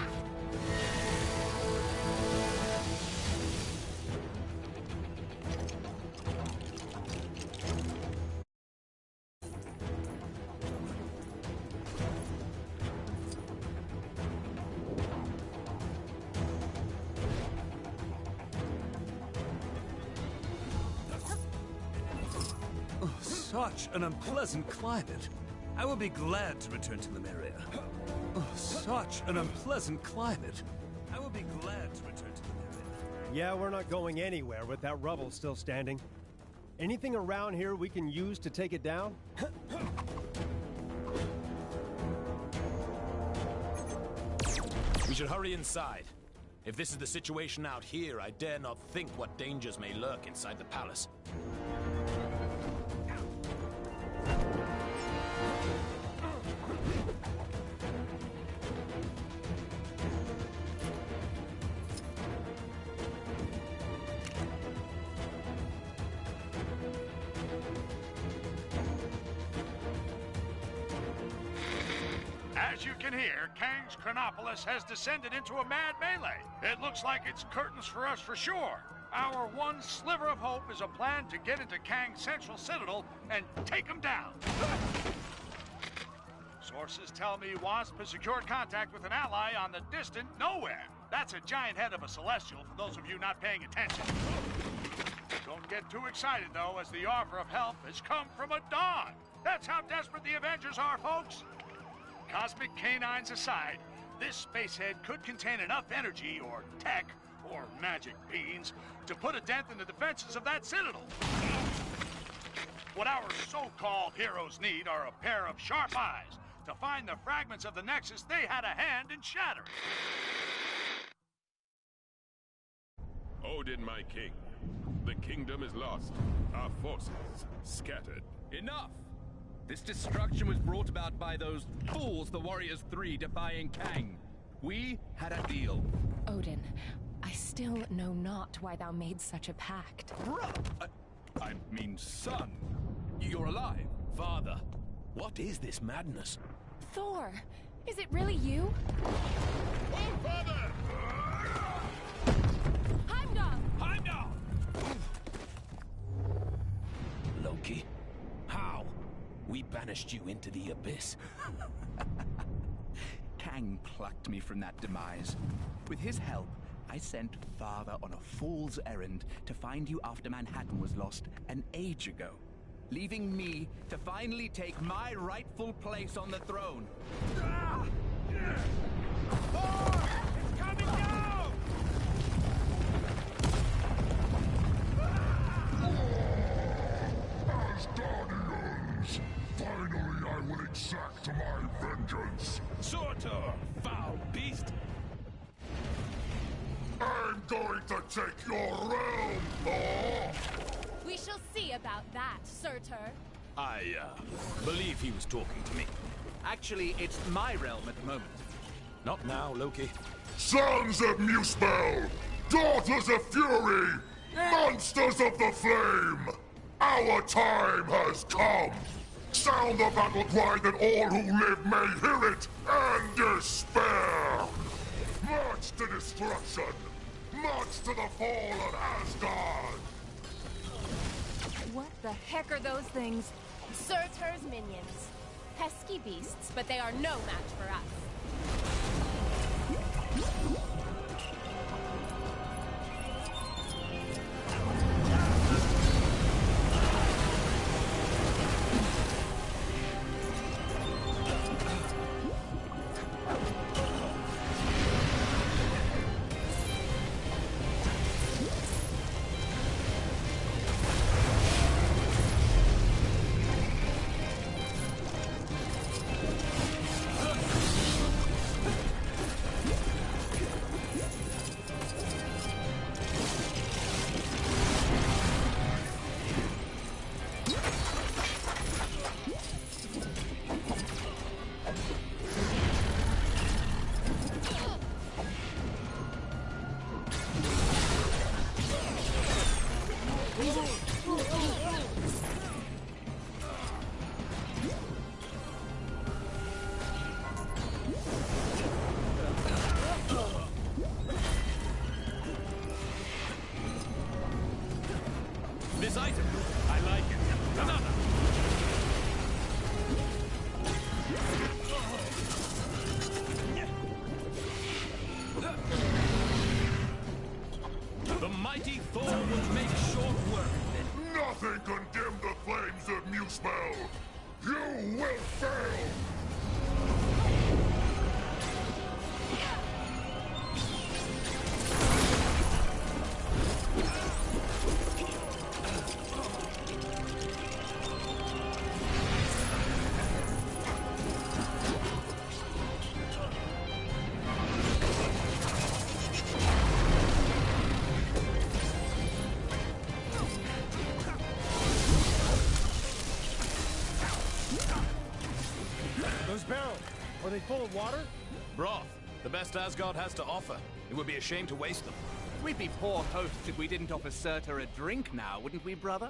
Such an unpleasant climate. I will be glad to return to Lemuria. Such an unpleasant climate. I will be glad to return to Lemuria.
Yeah, we're not going anywhere with that rubble still standing. Anything around here we can use to take it down?
We should hurry inside. If this is the situation out here, I dare not think what dangers may lurk inside the palace.
As you can hear, Kang's Chronopolis has descended into a mad melee. It looks like it's curtains for us for sure. Our one sliver of hope is a plan to get into Kang's central citadel and take him down. Sources tell me Wasp has secured contact with an ally on the distant nowhere. That's a giant head of a celestial for those of you not paying attention. Don't get too excited, though, as the offer of help has come from a Dawn. That's how desperate the Avengers are, folks. Cosmic canines aside, this spacehead could contain enough energy or tech or magic beans to put a dent in the defenses of that citadel. What our so-called heroes need are a pair of sharp eyes to find the fragments of the Nexus they had a hand in shattering.
Odin, my king. The kingdom is lost. Our forces scattered.
Enough! This destruction was brought about by those fools, the Warriors 3, defying Kang. We had a deal.
Odin, I still know not why thou made such a pact.
I mean, son, you're alive.
Father, what is this madness?
Thor, is it really you?
Oh, father!
Heimdall!
Heimdall! Loki, how? We banished you into the abyss.
Kang plucked me from that demise. With his help, I sent Father on a fool's errand to find you after Manhattan was lost an age ago, leaving me to finally take my rightful place on the throne.
Thor! It's coming down!
Asgardians! Finally, I will exact my vengeance!
Surtur, foul beast!
I'm going to take your realm, Thor!
We shall see about that, Surtur.
I, believe he was talking to me.
Actually, it's my realm at the moment.
Not now, Loki.
Sons of Muspel! Daughters of Fury! Monsters of the Flame! Our time has come! Sound the battle cry that all who live may hear it and despair! March to destruction! March to the fall of Asgard!
What the heck are those things? Surtur's minions. Pesky beasts, but they are no match for us.
This item, I like it. Another! The mighty Thor will make short work of it.
Nothing can dim the flames of Muspel! You will fail!
Those barrels, are they full of water?
Broth, the best Asgard has to offer. It would be a shame to waste them.
We'd be poor hosts if we didn't offer Surtur a drink now, wouldn't we, brother?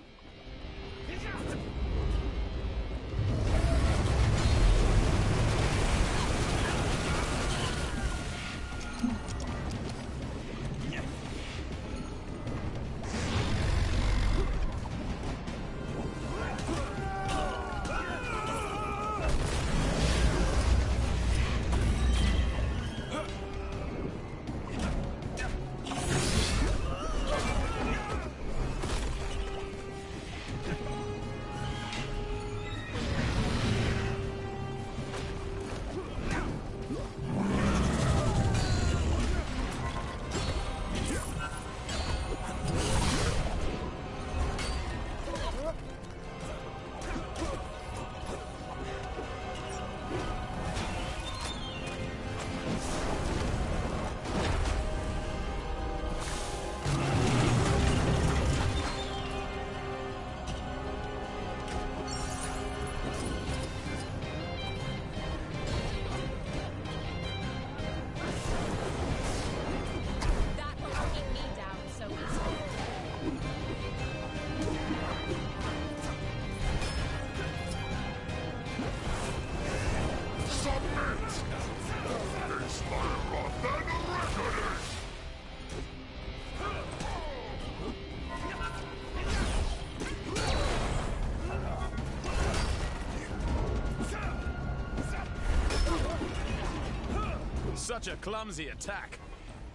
Such a clumsy attack.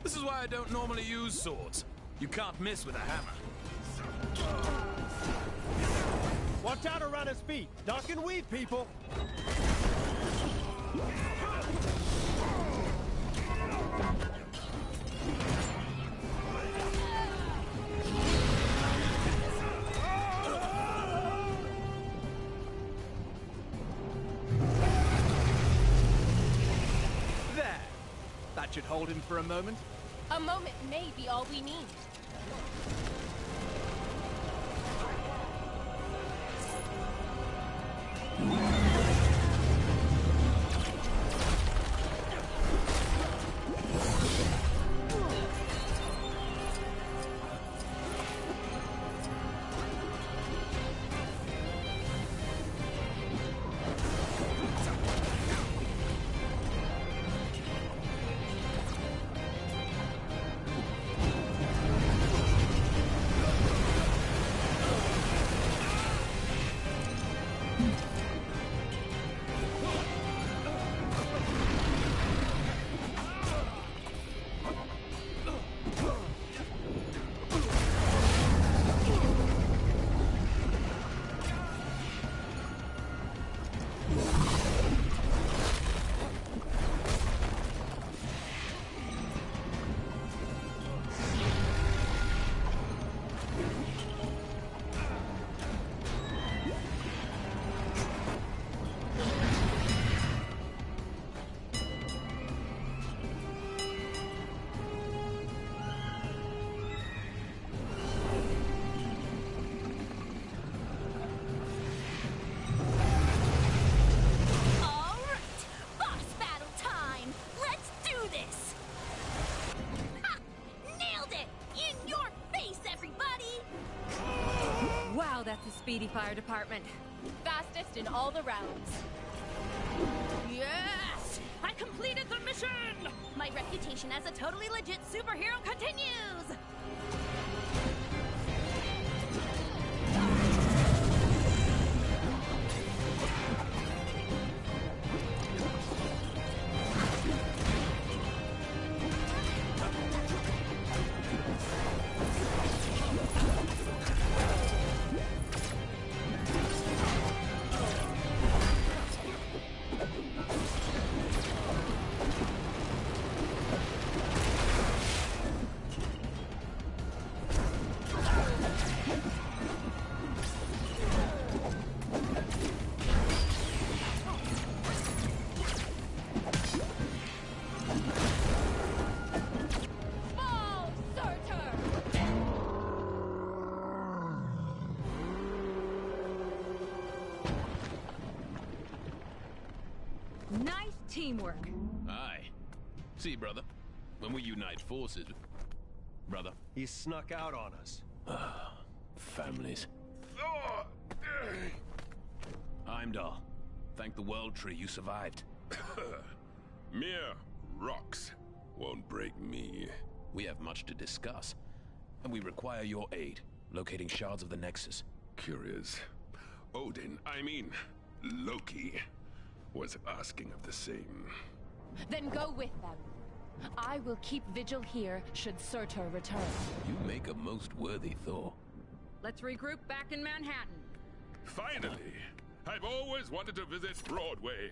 This is why I don't normally use swords. You can't miss with a hammer.
Watch out around his feet. Duck and weave, people.
There! That should hold him for a moment.
A moment may be all we need.
That's the Speedy Fire Department.
Fastest in all the rounds.
Yes! I completed the mission! My reputation as a totally legit superhero continues!
Nice teamwork.
Aye. See, brother, when we unite forces... Brother?
He snuck out on us.
Families. Heimdall, thank the World Tree you survived.
Mere rocks won't break me.
We have much to discuss, and we require your aid, locating shards of the Nexus.
Curious. Odin, I mean, Loki, was asking of the same.
Then go with them. I will keep vigil here should Surtur return.
You make a most worthy Thor.
Let's regroup back in Manhattan.
Finally! I've always wanted to visit Broadway.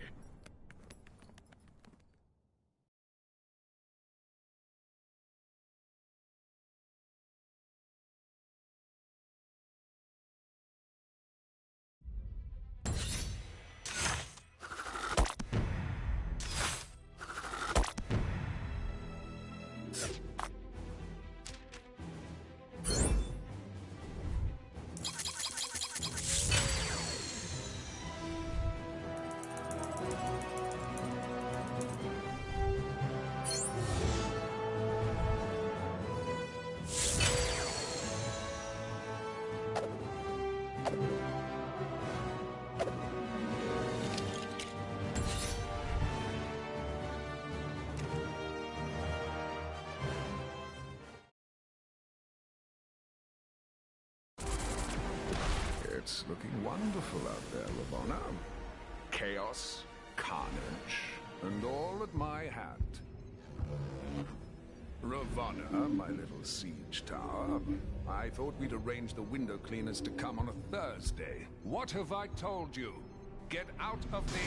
It's looking wonderful out there, Ravonna. Chaos, carnage, and all at my hand. Ravonna, my little siege tower, I thought we'd arrange the window cleaners to come on a Thursday. What have I told you? Get out of the...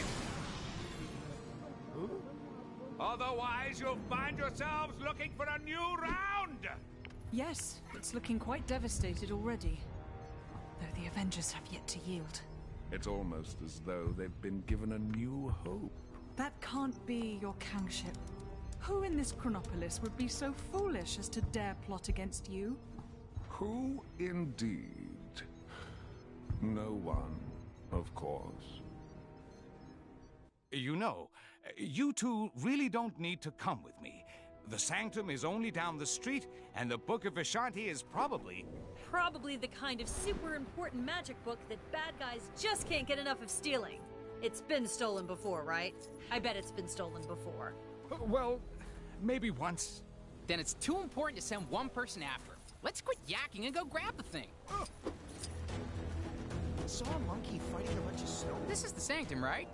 Otherwise, you'll find yourselves looking for a new round!
Yes, it's looking quite devastated already. Though the Avengers have yet to yield.
It's almost as though they've been given a new hope.
That can't be, your kingship. Who in this Chronopolis would be so foolish as to dare plot against you?
Who indeed? No one, of course.
You know, you two really don't need to come with me. The Sanctum is only down the street, and the Book of Vishanti is probably...
Probably the kind of super important magic book that bad guys just can't get enough of stealing. It's been stolen before, right? I bet it's been stolen before.
Well, maybe once.
Then it's too important to send one person after it. Let's quit yakking and go grab the thing.
I saw a monkey fighting a bunch of snow.
This is the Sanctum, right?